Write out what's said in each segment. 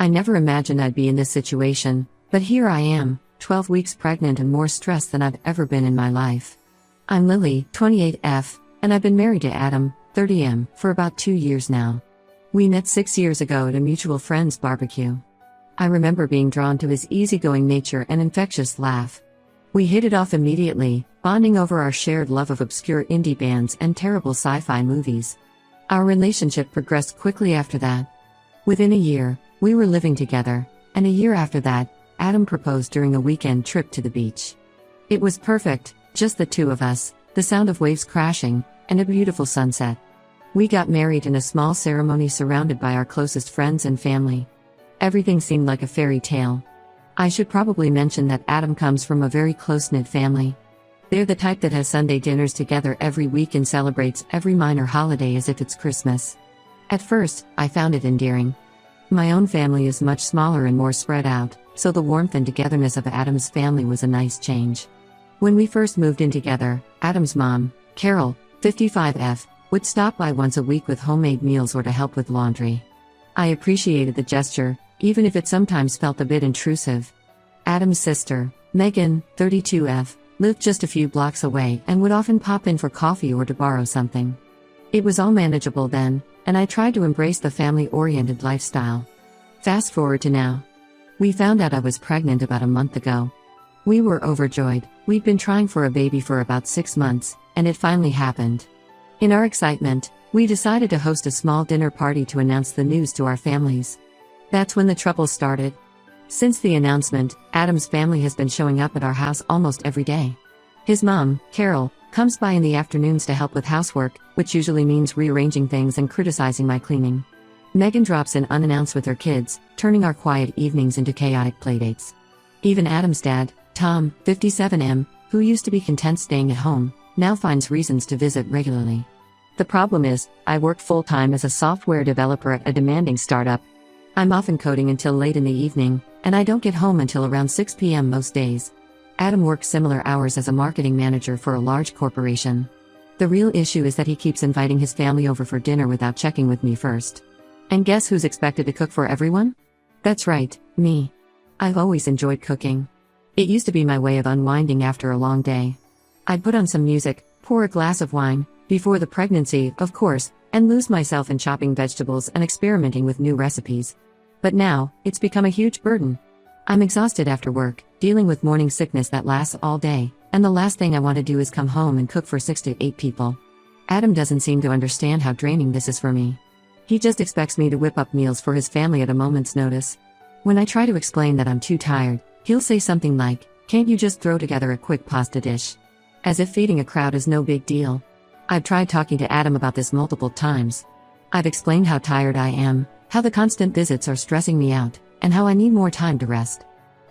I never imagined I'd be in this situation, but here I am, 12 weeks pregnant and more stressed than I've ever been in my life. I'm Lily, 28F, and I've been married to Adam, 30M, for about 2 years now. We met 6 years ago at a mutual friend's barbecue. I remember being drawn to his easygoing nature and infectious laugh. We hit it off immediately, bonding over our shared love of obscure indie bands and terrible sci-fi movies. Our relationship progressed quickly after that. Within a year, we were living together, and a year after that, Adam proposed during a weekend trip to the beach. It was perfect, just the two of us, the sound of waves crashing, and a beautiful sunset. We got married in a small ceremony surrounded by our closest friends and family. Everything seemed like a fairy tale. I should probably mention that Adam comes from a very close-knit family. They're the type that has Sunday dinners together every week and celebrates every minor holiday as if it's Christmas. At first, I found it endearing. My own family is much smaller and more spread out, so the warmth and togetherness of Adam's family was a nice change. When we first moved in together, Adam's mom, Carol, 55F, would stop by once a week with homemade meals or to help with laundry. I appreciated the gesture, even if it sometimes felt a bit intrusive. Adam's sister, Megan, 32F, lived just a few blocks away and would often pop in for coffee or to borrow something. It was all manageable then, and I tried to embrace the family-oriented lifestyle. Fast forward to now. We found out I was pregnant about a month ago. We were overjoyed. We'd been trying for a baby for about 6 months, and it finally happened. In our excitement, we decided to host a small dinner party to announce the news to our families. That's when the trouble started. Since the announcement, Adam's family has been showing up at our house almost every day. His mom, Carol, comes by in the afternoons to help with housework, which usually means rearranging things and criticizing my cleaning. Megan drops in unannounced with her kids, turning our quiet evenings into chaotic playdates. Even Adam's dad, Tom, 57M, who used to be content staying at home, now finds reasons to visit regularly. The problem is, I work full-time as a software developer at a demanding startup. I'm often coding until late in the evening, and I don't get home until around 6 p.m. most days. Adam works similar hours as a marketing manager for a large corporation. The real issue is that he keeps inviting his family over for dinner without checking with me first. And guess who's expected to cook for everyone? That's right, me. I've always enjoyed cooking. It used to be my way of unwinding after a long day. I'd put on some music, pour a glass of wine, before the pregnancy, of course, and lose myself in chopping vegetables and experimenting with new recipes. But now, it's become a huge burden. I'm exhausted after work, dealing with morning sickness that lasts all day, and the last thing I want to do is come home and cook for 6 to 8 people. Adam doesn't seem to understand how draining this is for me. He just expects me to whip up meals for his family at a moment's notice. When I try to explain that I'm too tired, he'll say something like, "Can't you just throw together a quick pasta dish?" As if feeding a crowd is no big deal. I've tried talking to Adam about this multiple times. I've explained how tired I am, how the constant visits are stressing me out, and how I need more time to rest.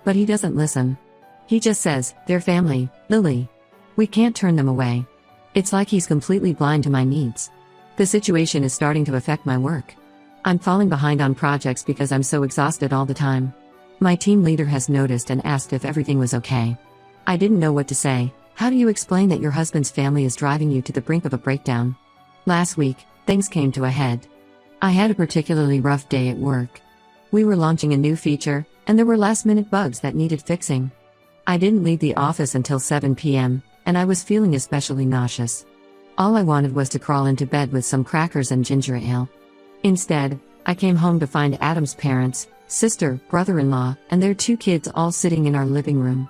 But he doesn't listen. He just says, "They're family, Lily. We can't turn them away." It's like he's completely blind to my needs. The situation is starting to affect my work. I'm falling behind on projects because I'm so exhausted all the time. My team leader has noticed and asked if everything was okay. I didn't know what to say. How do you explain that your husband's family is driving you to the brink of a breakdown? Last week, things came to a head. I had a particularly rough day at work. We were launching a new feature, and there were last-minute bugs that needed fixing. I didn't leave the office until 7 p.m., and I was feeling especially nauseous. All I wanted was to crawl into bed with some crackers and ginger ale. Instead, I came home to find Adam's parents, sister, brother-in-law, and their 2 kids all sitting in our living room.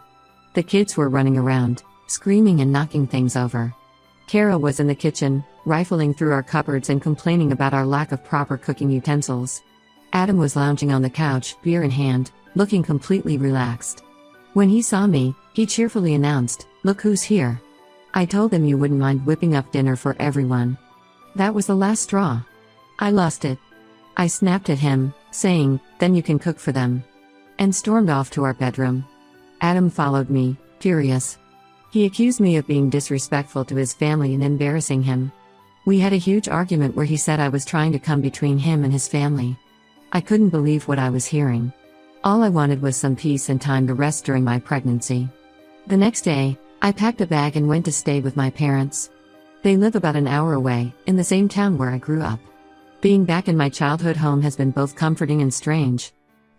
The kids were running around, screaming and knocking things over. Carol was in the kitchen, rifling through our cupboards and complaining about our lack of proper cooking utensils. Adam was lounging on the couch, beer in hand, looking completely relaxed. When he saw me, he cheerfully announced, "Look who's here." I told him you wouldn't mind whipping up dinner for everyone. That was the last straw. I lost it. I snapped at him, saying, "Then you can cook for them," and stormed off to our bedroom. Adam followed me, furious. He accused me of being disrespectful to his family and embarrassing him. We had a huge argument where he said I was trying to come between him and his family. I couldn't believe what I was hearing. All I wanted was some peace and time to rest during my pregnancy. The next day, I packed a bag and went to stay with my parents. They live about an hour away, in the same town where I grew up. Being back in my childhood home has been both comforting and strange.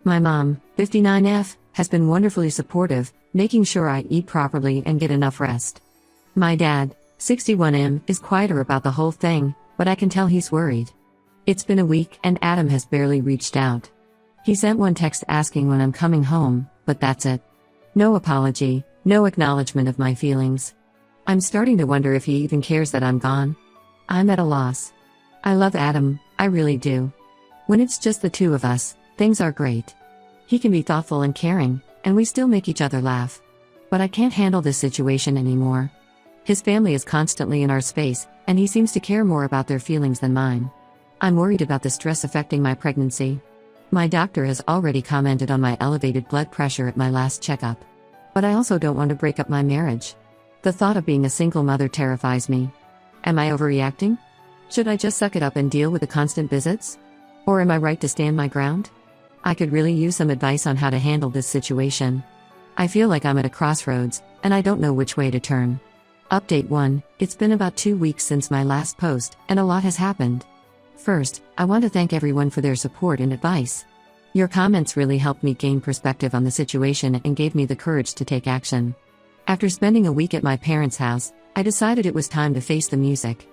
My mom, 59F, has been wonderfully supportive, making sure I eat properly and get enough rest. My dad, 61M, is quieter about the whole thing, but I can tell he's worried. It's been a week and Adam has barely reached out. He sent one text asking when I'm coming home, but that's it. No apology, no acknowledgement of my feelings. I'm starting to wonder if he even cares that I'm gone. I'm at a loss. I love Adam, I really do. When it's just the two of us, things are great. He can be thoughtful and caring, and we still make each other laugh. But I can't handle this situation anymore. His family is constantly in our space, and he seems to care more about their feelings than mine. I'm worried about the stress affecting my pregnancy. My doctor has already commented on my elevated blood pressure at my last checkup. But I also don't want to break up my marriage. The thought of being a single mother terrifies me. Am I overreacting? Should I just suck it up and deal with the constant visits? Or am I right to stand my ground? I could really use some advice on how to handle this situation. I feel like I'm at a crossroads, and I don't know which way to turn. Update 1, it's been about 2 weeks since my last post, and a lot has happened. First, I want to thank everyone for their support and advice. Your comments really helped me gain perspective on the situation and gave me the courage to take action. After spending a week at my parents' house, I decided it was time to face the music.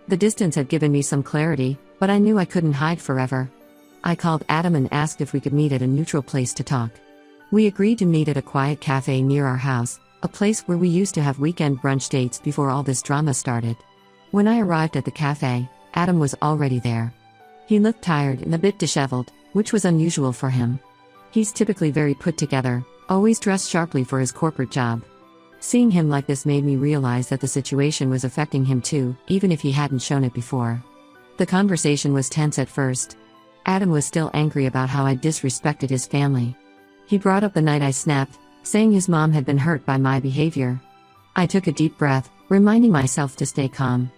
The distance had given me some clarity, but I knew I couldn't hide forever. I called Adam and asked if we could meet at a neutral place to talk. We agreed to meet at a quiet cafe near our house, a place where we used to have weekend brunch dates before all this drama started. When I arrived at the cafe, Adam was already there. He looked tired and a bit disheveled, which was unusual for him. He's typically very put together, always dressed sharply for his corporate job. Seeing him like this made me realize that the situation was affecting him too, even if he hadn't shown it before. The conversation was tense at first. Adam was still angry about how I disrespected his family. He brought up the night I snapped, saying his mom had been hurt by my behavior. I took a deep breath, reminding myself to stay calm.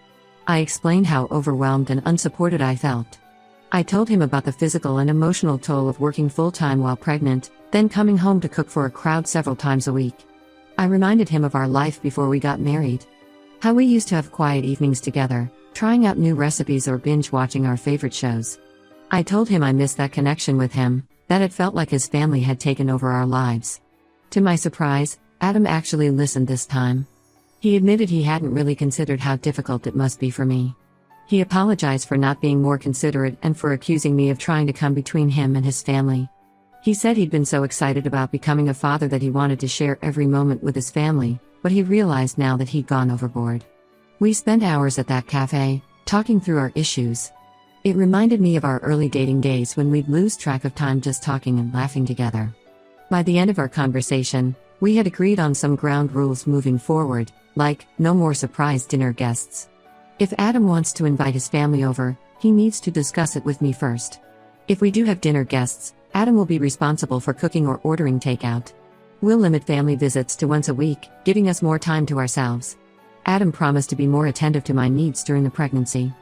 I explained how overwhelmed and unsupported I felt. I told him about the physical and emotional toll of working full-time while pregnant, then coming home to cook for a crowd several times a week. I reminded him of our life before we got married. How we used to have quiet evenings together, trying out new recipes or binge-watching our favorite shows. I told him I missed that connection with him, that it felt like his family had taken over our lives. To my surprise, Adam actually listened this time. He admitted he hadn't really considered how difficult it must be for me. He apologized for not being more considerate and for accusing me of trying to come between him and his family. He said he'd been so excited about becoming a father that he wanted to share every moment with his family, but he realized now that he'd gone overboard. We spent hours at that cafe, talking through our issues. It reminded me of our early dating days when we'd lose track of time just talking and laughing together. By the end of our conversation, we had agreed on some ground rules moving forward, like, no more surprise dinner guests. If Adam wants to invite his family over, he needs to discuss it with me first. If we do have dinner guests, Adam will be responsible for cooking or ordering takeout. We'll limit family visits to once a week, giving us more time to ourselves. Adam promised to be more attentive to my needs during the pregnancy.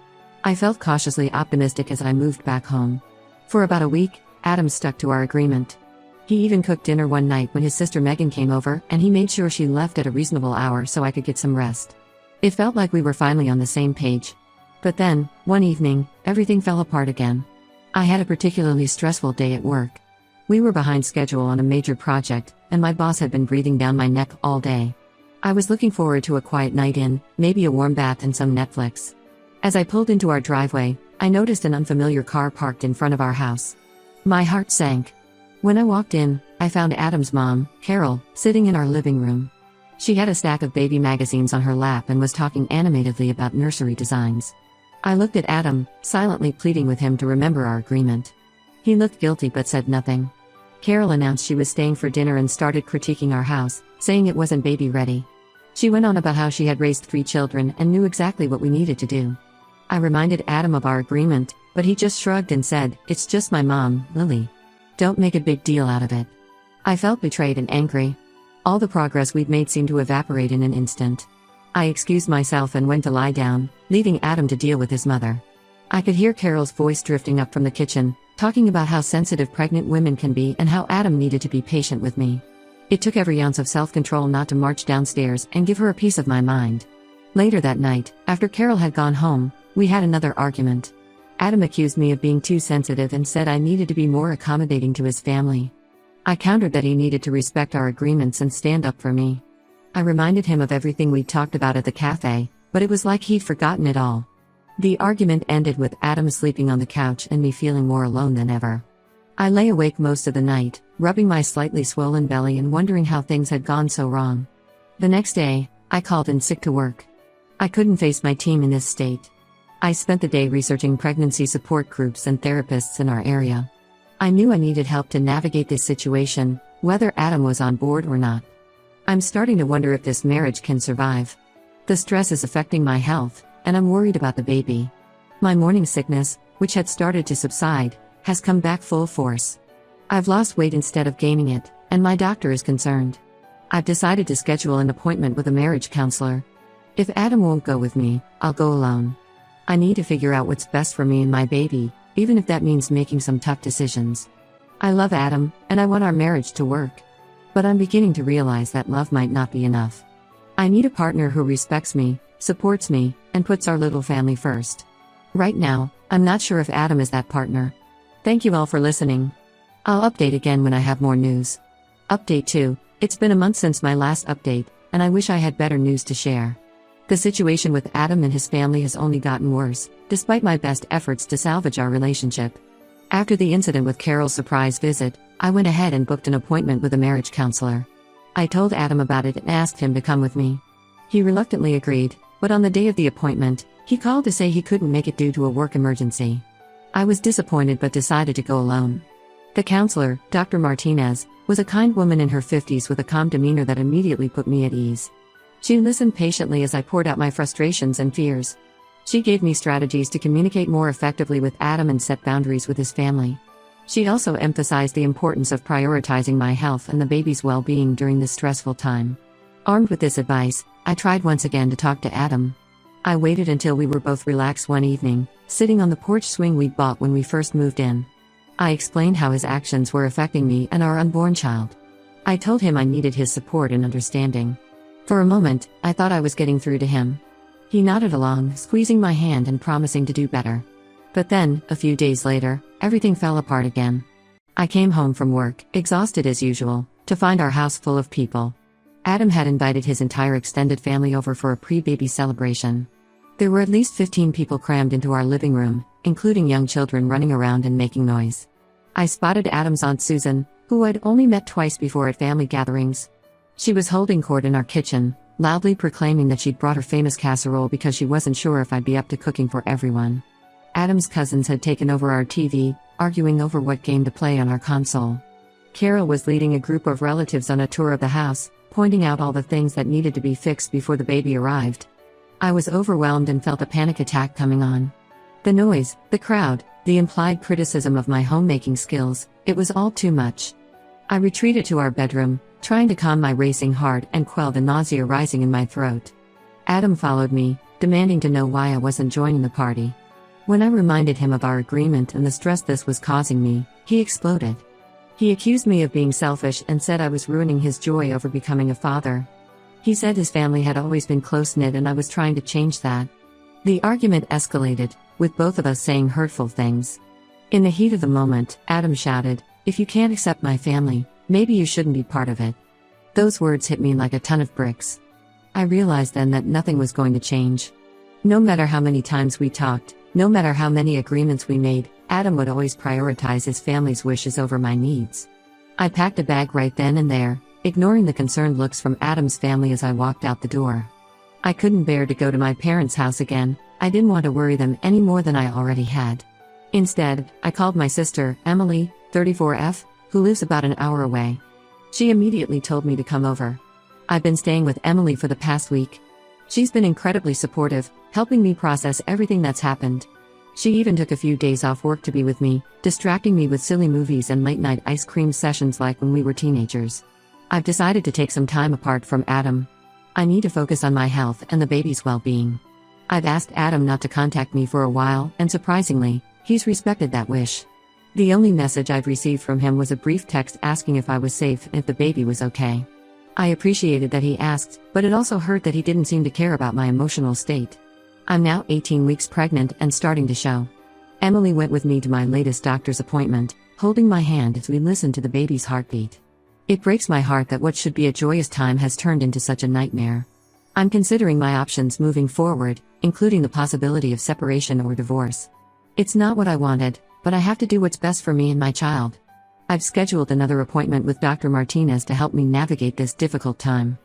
I felt cautiously optimistic as I moved back home. For about a week, Adam stuck to our agreement. He even cooked dinner one night when his sister Megan came over, and he made sure she left at a reasonable hour so I could get some rest. It felt like we were finally on the same page. But then, one evening, everything fell apart again. I had a particularly stressful day at work. We were behind schedule on a major project, and my boss had been breathing down my neck all day. I was looking forward to a quiet night in, maybe a warm bath and some Netflix. As I pulled into our driveway, I noticed an unfamiliar car parked in front of our house. My heart sank. When I walked in, I found Adam's mom, Carol, sitting in our living room. She had a stack of baby magazines on her lap and was talking animatedly about nursery designs. I looked at Adam, silently pleading with him to remember our agreement. He looked guilty but said nothing. Carol announced she was staying for dinner and started critiquing our house, saying it wasn't baby ready. She went on about how she had raised 3 children and knew exactly what we needed to do. I reminded Adam of our agreement, but he just shrugged and said, "It's just my mom, Lily. Don't make a big deal out of it." I felt betrayed and angry. All the progress we'd made seemed to evaporate in an instant. I excused myself and went to lie down, leaving Adam to deal with his mother. I could hear Carol's voice drifting up from the kitchen, talking about how sensitive pregnant women can be and how Adam needed to be patient with me. It took every ounce of self-control not to march downstairs and give her a piece of my mind. Later that night, after Carol had gone home, we had another argument. Adam accused me of being too sensitive and said I needed to be more accommodating to his family. I countered that he needed to respect our agreements and stand up for me. I reminded him of everything we'd talked about at the cafe, but it was like he'd forgotten it all. The argument ended with Adam sleeping on the couch and me feeling more alone than ever. I lay awake most of the night, rubbing my slightly swollen belly and wondering how things had gone so wrong. The next day, I called in sick to work. I couldn't face my team in this state. I spent the day researching pregnancy support groups and therapists in our area. I knew I needed help to navigate this situation, whether Adam was on board or not. I'm starting to wonder if this marriage can survive. The stress is affecting my health, and I'm worried about the baby. My morning sickness, which had started to subside, has come back full force. I've lost weight instead of gaining it, and my doctor is concerned. I've decided to schedule an appointment with a marriage counselor. If Adam won't go with me, I'll go alone. I need to figure out what's best for me and my baby, even if that means making some tough decisions. I love Adam, and I want our marriage to work. But I'm beginning to realize that love might not be enough. I need a partner who respects me, supports me, and puts our little family first. Right now, I'm not sure if Adam is that partner. Thank you all for listening. I'll update again when I have more news. Update 2. It's been a month since my last update, and I wish I had better news to share. The situation with Adam and his family has only gotten worse, despite my best efforts to salvage our relationship. After the incident with Carol's surprise visit, I went ahead and booked an appointment with a marriage counselor. I told Adam about it and asked him to come with me. He reluctantly agreed, but on the day of the appointment, he called to say he couldn't make it due to a work emergency. I was disappointed but decided to go alone. The counselor, Dr. Martinez, was a kind woman in her 50s with a calm demeanor that immediately put me at ease. She listened patiently as I poured out my frustrations and fears. She gave me strategies to communicate more effectively with Adam and set boundaries with his family. She also emphasized the importance of prioritizing my health and the baby's well-being during this stressful time. Armed with this advice, I tried once again to talk to Adam. I waited until we were both relaxed one evening, sitting on the porch swing we'd bought when we first moved in. I explained how his actions were affecting me and our unborn child. I told him I needed his support and understanding. For a moment, I thought I was getting through to him. He nodded along, squeezing my hand and promising to do better. But then, a few days later, everything fell apart again. I came home from work, exhausted as usual, to find our house full of people. Adam had invited his entire extended family over for a pre-baby celebration. There were at least 15 people crammed into our living room, including young children running around and making noise. I spotted Adam's Aunt Susan, who I'd only met twice before at family gatherings. She was holding court in our kitchen, loudly proclaiming that she'd brought her famous casserole because she wasn't sure if I'd be up to cooking for everyone. Adam's cousins had taken over our TV, arguing over what game to play on our console. Carol was leading a group of relatives on a tour of the house, pointing out all the things that needed to be fixed before the baby arrived. I was overwhelmed and felt a panic attack coming on. The noise, the crowd, the implied criticism of my homemaking skills, it was all too much. I retreated to our bedroom, trying to calm my racing heart and quell the nausea rising in my throat. Adam followed me, demanding to know why I wasn't joining the party. When I reminded him of our agreement and the stress this was causing me, he exploded. He accused me of being selfish and said I was ruining his joy over becoming a father. He said his family had always been close-knit and I was trying to change that. The argument escalated, with both of us saying hurtful things. In the heat of the moment, Adam shouted, "If you can't accept my family, maybe you shouldn't be part of it." Those words hit me like a ton of bricks. I realized then that nothing was going to change. No matter how many times we talked, no matter how many agreements we made, Adam would always prioritize his family's wishes over my needs. I packed a bag right then and there, ignoring the concerned looks from Adam's family as I walked out the door. I couldn't bear to go to my parents' house again. I didn't want to worry them any more than I already had. Instead, I called my sister, Emily, 34F, who lives about an hour away. She immediately told me to come over. I've been staying with Emily for the past week. She's been incredibly supportive, helping me process everything that's happened. She even took a few days off work to be with me, distracting me with silly movies and late-night ice cream sessions like when we were teenagers. I've decided to take some time apart from Adam. I need to focus on my health and the baby's well-being. I've asked Adam not to contact me for a while, and surprisingly, he's respected that wish. The only message I've received from him was a brief text asking if I was safe and if the baby was okay. I appreciated that he asked, but it also hurt that he didn't seem to care about my emotional state. I'm now 18 weeks pregnant and starting to show. Emily went with me to my latest doctor's appointment, holding my hand as we listened to the baby's heartbeat. It breaks my heart that what should be a joyous time has turned into such a nightmare. I'm considering my options moving forward, including the possibility of separation or divorce. It's not what I wanted, but I have to do what's best for me and my child. I've scheduled another appointment with Dr. Martinez to help me navigate this difficult time.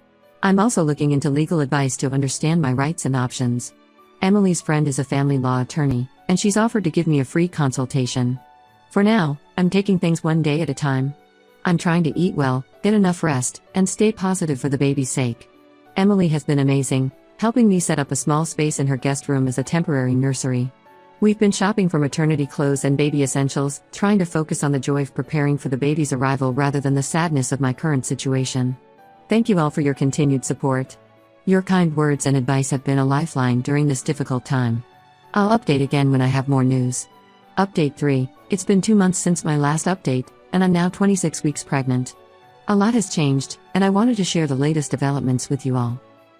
I'm also looking into legal advice to understand my rights and options. Emily's friend is a family law attorney, and she's offered to give me a free consultation. For now, I'm taking things one day at a time. I'm trying to eat well, get enough rest, and stay positive for the baby's sake. Emily has been amazing, helping me set up a small space in her guest room as a temporary nursery. We've been shopping for maternity clothes and baby essentials, trying to focus on the joy of preparing for the baby's arrival rather than the sadness of my current situation. Thank you all for your continued support. Your kind words and advice have been a lifeline during this difficult time. I'll update again when I have more news. Update 3. It's been 2 months since my last update, and I'm now 26 weeks pregnant. A lot has changed, and I wanted to share the latest developments with you all.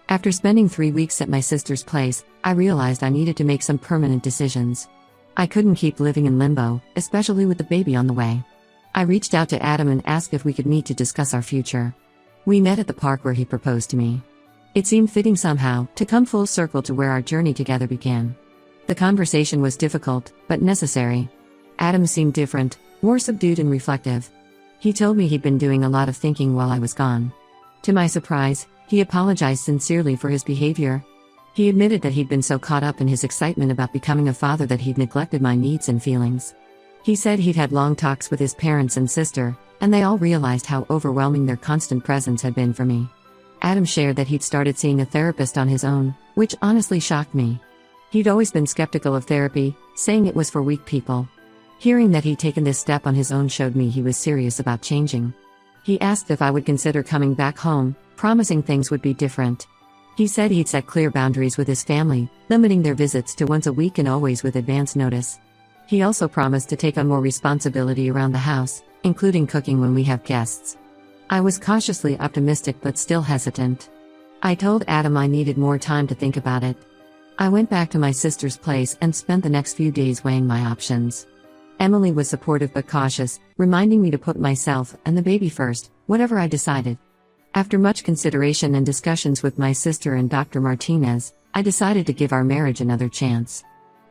After spending 3 weeks at my sister's place, I realized I needed to make some permanent decisions. I couldn't keep living in limbo, especially with the baby on the way. I reached out to Adam and asked if we could meet to discuss our future. We met at the park where he proposed to me. It seemed fitting somehow, to come full circle to where our journey together began. The conversation was difficult, but necessary. Adam seemed different, more subdued and reflective. He told me he'd been doing a lot of thinking while I was gone. To my surprise, he apologized sincerely for his behavior. He admitted that he'd been so caught up in his excitement about becoming a father that he'd neglected my needs and feelings. He said he'd had long talks with his parents and sister, and they all realized how overwhelming their constant presence had been for me. Adam shared that he'd started seeing a therapist on his own, which honestly shocked me. He'd always been skeptical of therapy, saying it was for weak people. Hearing that he'd taken this step on his own showed me he was serious about changing. He asked if I would consider coming back home, promising things would be different. He said he'd set clear boundaries with his family, limiting their visits to once a week and always with advance notice. He also promised to take on more responsibility around the house, including cooking when we have guests. I was cautiously optimistic but still hesitant. I told Adam I needed more time to think about it. I went back to my sister's place and spent the next few days weighing my options. Emily was supportive but cautious, reminding me to put myself and the baby first, whatever I decided. After much consideration and discussions with my sister and Dr. Martinez, I decided to give our marriage another chance.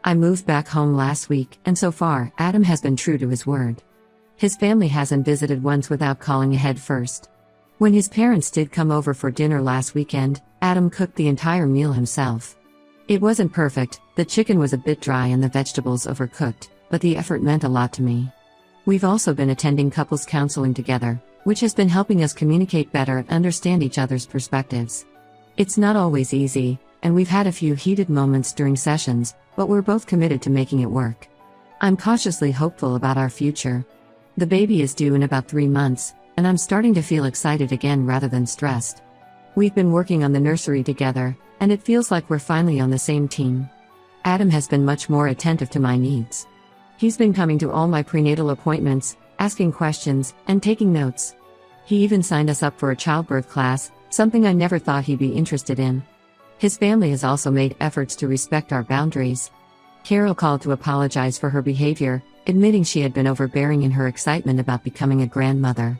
I moved back home last week, and so far, Adam has been true to his word. His family hasn't visited once without calling ahead first. When his parents did come over for dinner last weekend, Adam cooked the entire meal himself. It wasn't perfect, the chicken was a bit dry and the vegetables overcooked, but the effort meant a lot to me. We've also been attending couples counseling together, which has been helping us communicate better and understand each other's perspectives. It's not always easy, and we've had a few heated moments during sessions, but we're both committed to making it work. I'm cautiously hopeful about our future. The baby is due in about 3 months, and I'm starting to feel excited again rather than stressed. We've been working on the nursery together, and it feels like we're finally on the same team. Adam has been much more attentive to my needs. He's been coming to all my prenatal appointments, asking questions, and taking notes. He even signed us up for a childbirth class, something I never thought he'd be interested in. His family has also made efforts to respect our boundaries. Carol called to apologize for her behavior, admitting she had been overbearing in her excitement about becoming a grandmother.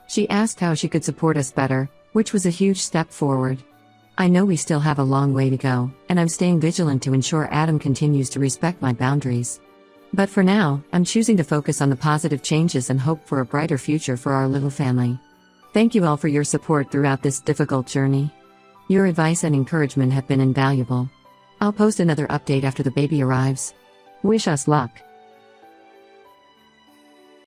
She asked how she could support us better, which was a huge step forward. I know we still have a long way to go, and I'm staying vigilant to ensure Adam continues to respect my boundaries. But for now, I'm choosing to focus on the positive changes and hope for a brighter future for our little family. Thank you all for your support throughout this difficult journey. Your advice and encouragement have been invaluable. I'll post another update after the baby arrives. Wish us luck.